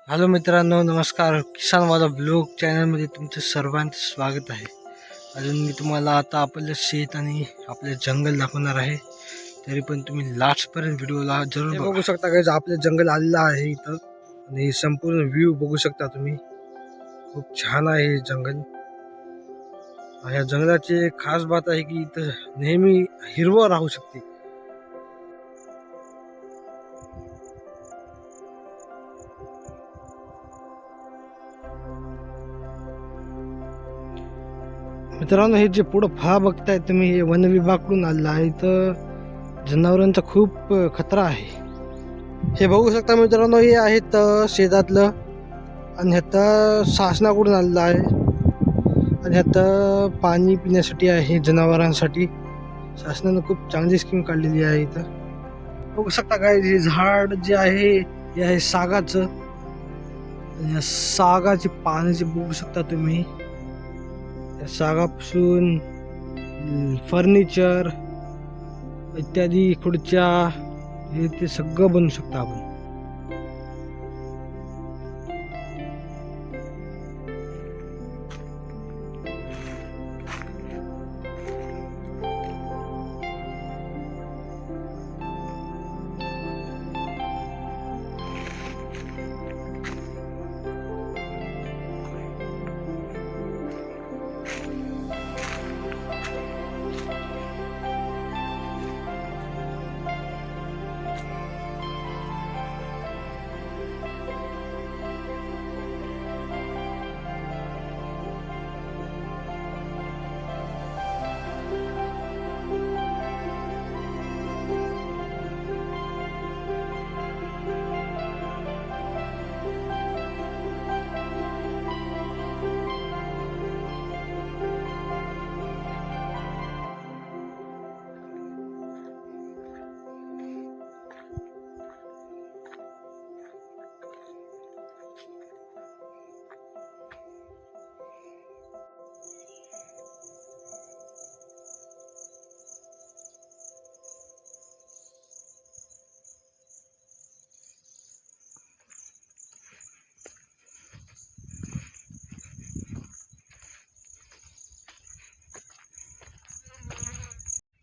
Hello मित्रांनो, नमस्कार. किसानवाला blog चॅनलमध्ये तुमचं सर्वांचं स्वागत आहे. अजून मी तुम्हाला आता आपलं शेत आणि आपले जंगल दाखवणार आहे. तरी पण तुम्ही लास्टपर्यंत व्हिडिओला जरूर बघू शकता. काय आपले जंगल आलेलं आहे इथं आणि संपूर्ण व्ह्यू बघू शकता तुम्ही. खूप छान आहे हे जंगल. या जंगलाची एक खास बात आहे की इथं नेहमी हिरवं राहू शकते. मित्रांनो, हे जे पुढं फळा बघताय तुम्ही, हे वन विभागाकडून आलेलं आहे. तर जनावरांचा खूप खतरा आहे. हे बघू शकता मित्रांनो, हे आहेत शेतातलं आणि ह्यात शासनाकडून आलेलं आहे आणि ह्यात पाणी पिण्यासाठी आहे जनावरांसाठी. शासनानं खूप चांगली स्कीम काढलेली आहे. इथं बघू शकता काय, हे झाड जे आहे हे आहे सागाचं आणि या सागाची पानं जे बघू शकता तुम्ही, या सागापासून फर्निचर इत्यादी खुर्च्या हे ते सगळं बनवू शकतो आपण.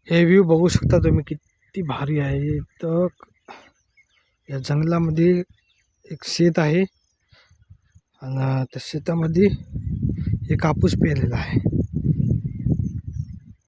हे व्ह्यू बघू शकता तुम्ही, किती भारी आहे. तर या जंगलामध्ये एक शेत आहे आणि त्या शेतामध्ये एक कापूस पेरलेला आहे.